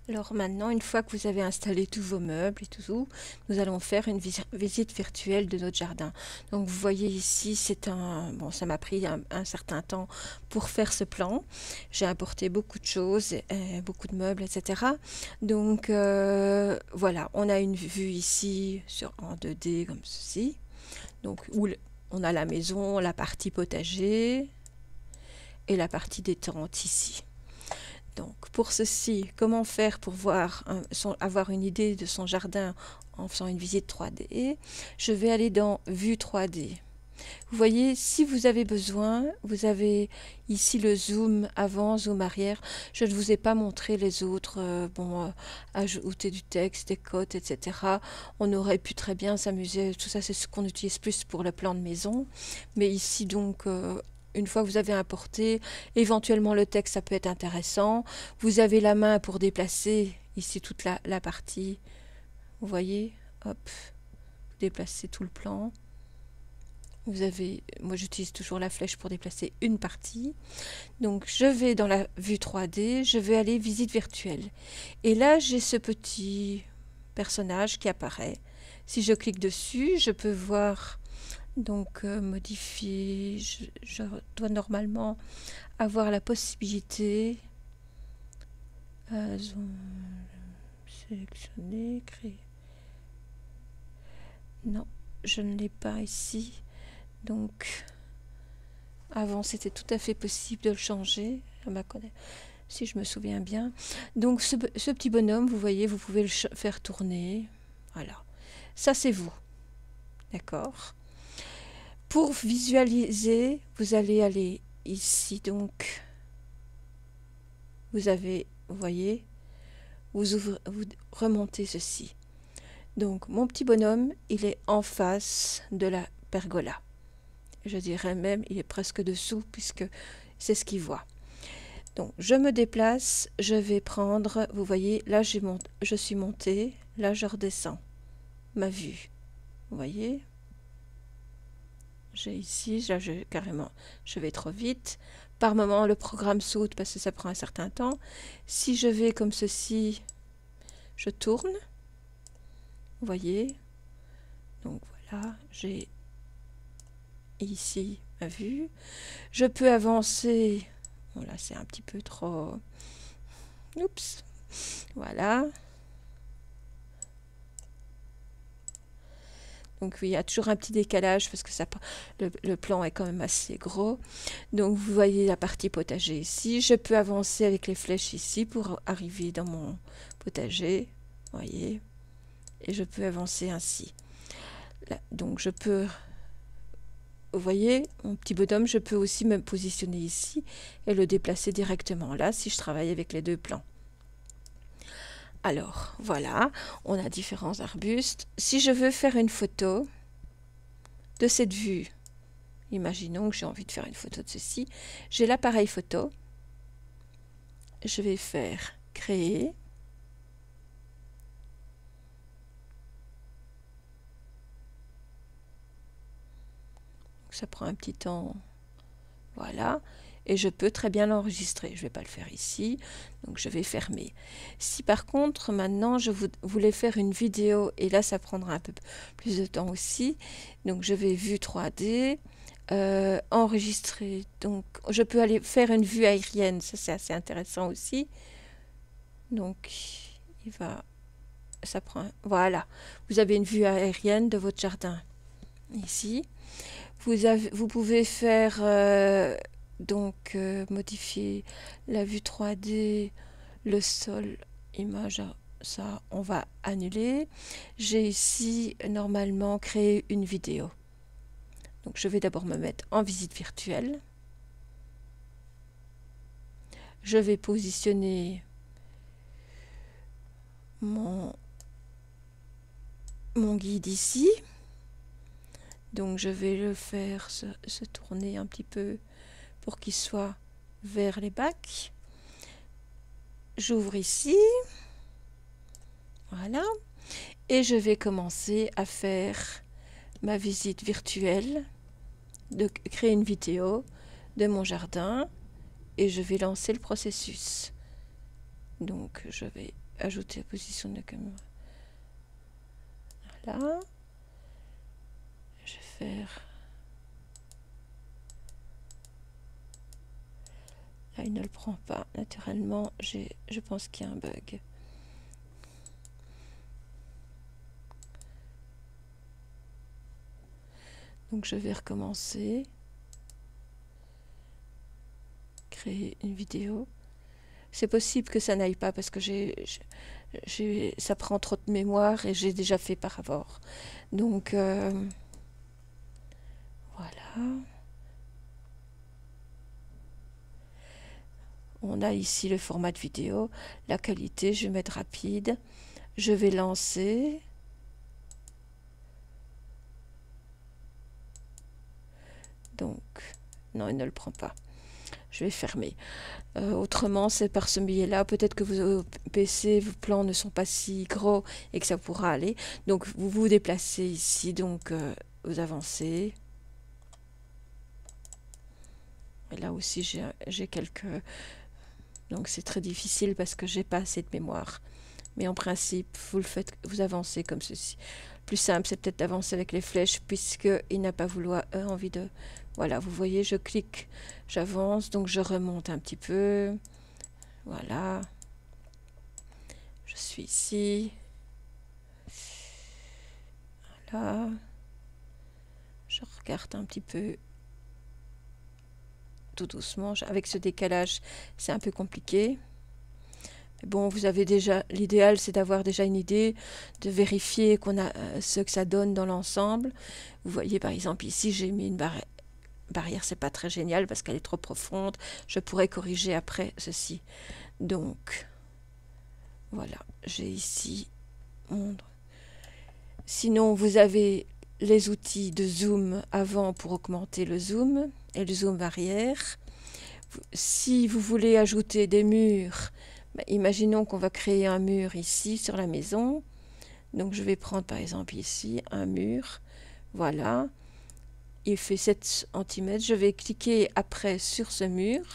Alors maintenant, une fois que vous avez installé tous vos meubles et tout, nous allons faire une visite virtuelle de notre jardin. Donc vous voyez ici, bon, ça m'a pris un certain temps pour faire ce plan. J'ai importé beaucoup de choses, beaucoup de meubles, etc. Donc voilà, on a une vue ici en 2D comme ceci. Donc où on a la maison, la partie potager et la partie détente ici. Donc pour ceci, comment faire pour avoir une idée de son jardin en faisant une visite 3D? Je vais aller dans Vue 3D. Vous voyez, si vous avez besoin, vous avez ici le zoom avant, zoom arrière. Je ne vous ai pas montré les autres, ajouter du texte, des codes, etc. On aurait pu très bien s'amuser, tout ça c'est ce qu'on utilise plus pour le plan de maison. Mais ici donc, une fois que vous avez importé, éventuellement le texte, ça peut être intéressant. Vous avez la main pour déplacer ici toute la partie. Vous voyez, hop, vous déplacez tout le plan. Vous avez, moi j'utilise toujours la flèche pour déplacer une partie. Donc je vais dans la vue 3D, je vais aller visite virtuelle. Et là j'ai ce petit personnage qui apparaît. Si je clique dessus, je peux voir, donc modifier, je dois normalement avoir la possibilité, sélectionner, créer. Non, je ne l'ai pas ici. Donc, avant, c'était tout à fait possible de le changer, si je me souviens bien. Donc, ce petit bonhomme, vous voyez, vous pouvez le faire tourner. Voilà. Ça, c'est vous. D'accord? Pour visualiser, vous allez aller ici, donc, vous voyez, vous remontez ceci. Donc, mon petit bonhomme, il est en face de la pergola. Je dirais même, il est presque dessous, puisque c'est ce qu'il voit. Donc, je me déplace, je vais prendre, vous voyez, là, je suis montée, là, je redescends ma vue. Vous voyez? J'ai ici, là, carrément, je vais trop vite. Par moment, le programme saute parce que ça prend un certain temps. Si je vais comme ceci, je tourne. Vous voyez? Donc, voilà, j'ai ici ma vue. Je peux avancer. Bon, là, c'est un petit peu trop... Oups. Voilà. Donc, oui, il y a toujours un petit décalage parce que le plan est quand même assez gros. Donc, vous voyez la partie potager ici. Je peux avancer avec les flèches ici pour arriver dans mon potager. Vous voyez. Et je peux avancer ainsi. Là, donc, je peux... Vous voyez, mon petit bonhomme, je peux aussi me positionner ici et le déplacer directement là si je travaille avec les deux plans. Alors, voilà, on a différents arbustes. Si je veux faire une photo de cette vue, imaginons que j'ai envie de faire une photo de ceci, j'ai l'appareil photo. Je vais faire créer. Ça prend un petit temps. Voilà. Et je peux très bien l'enregistrer. Je ne vais pas le faire ici, donc je vais fermer. Si par contre, maintenant, je voulais faire une vidéo, et là, ça prendra un peu plus de temps aussi, donc je vais vue 3D, enregistrer. Donc, je peux aller faire une vue aérienne, ça c'est assez intéressant aussi. Donc, voilà, vous avez une vue aérienne de votre jardin, ici. Vous pouvez faire... modifier la vue 3D, le sol, image, ça on va annuler. J'ai ici normalement créé une vidéo. Donc je vais d'abord me mettre en visite virtuelle. Je vais positionner mon guide ici. Donc je vais le faire se tourner un petit peu pour qu'il soit vers les bacs. J'ouvre ici. Voilà. Et je vais commencer à faire ma visite virtuelle, de créer une vidéo de mon jardin et je vais lancer le processus. Donc je vais ajouter la position de la caméra. Voilà. Je vais faire... Là, il ne le prend pas. Naturellement, je pense qu'il y a un bug. Donc je vais recommencer. Créer une vidéo. C'est possible que ça n'aille pas parce que ça prend trop de mémoire et j'ai déjà fait par avant. Donc voilà. On a ici le format de vidéo, la qualité, je vais mettre rapide. Je vais lancer. Donc, non, il ne le prend pas. Je vais fermer. Autrement, c'est par ce biais-là. Peut-être que vos PC, vos plans ne sont pas si gros et que ça pourra aller. Donc, vous vous déplacez ici. Donc, vous avancez. Et là aussi, j'ai quelques... Donc, c'est très difficile parce que j'ai pas assez de mémoire. Mais en principe, vous le faites, vous avancez comme ceci. Plus simple, c'est peut-être d'avancer avec les flèches puisqu'il n'a pas envie de... Voilà, vous voyez, je clique, j'avance, donc je remonte un petit peu. Voilà. Je suis ici. Voilà. Je regarde un petit peu tout doucement. Avec ce décalage, c'est un peu compliqué. Mais bon, vous avez déjà... L'idéal, c'est d'avoir déjà une idée, de vérifier qu'on a ce que ça donne dans l'ensemble. Vous voyez, par exemple, ici, j'ai mis une barrière, c'est pas très génial parce qu'elle est trop profonde. Je pourrais corriger après ceci. Donc, voilà, j'ai ici Sinon, vous avez les outils de zoom avant pour augmenter le zoom et le zoom arrière. Si vous voulez ajouter des murs, imaginons qu'on va créer un mur ici sur la maison. Donc, je vais prendre par exemple ici un mur. Voilà. Il fait 7 cm. Je vais cliquer après sur ce mur.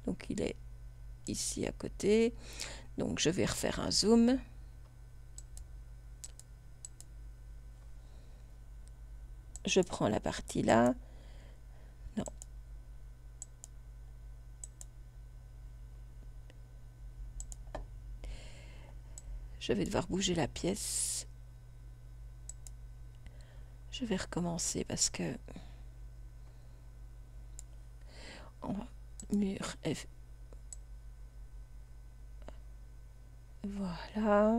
Donc, il est ici à côté. Donc, je vais refaire un zoom. Je prends la partie là. Non. Je vais devoir bouger la pièce. Je vais recommencer parce que mur F. Voilà.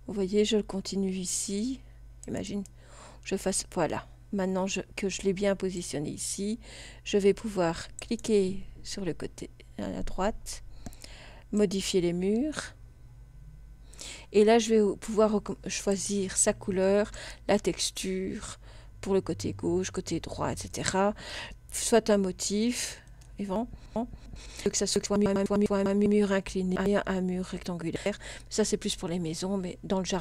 Vous voyez, je continue ici. Imagine, je fasse... Voilà. Maintenant que je l'ai bien positionné ici, je vais pouvoir cliquer sur le côté à la droite, modifier les murs. Et là, je vais pouvoir choisir sa couleur, la texture, pour le côté gauche, côté droit, etc. Soit un motif, que ça soit un mur incliné, un mur rectangulaire. Ça, c'est plus pour les maisons, mais dans le jardin,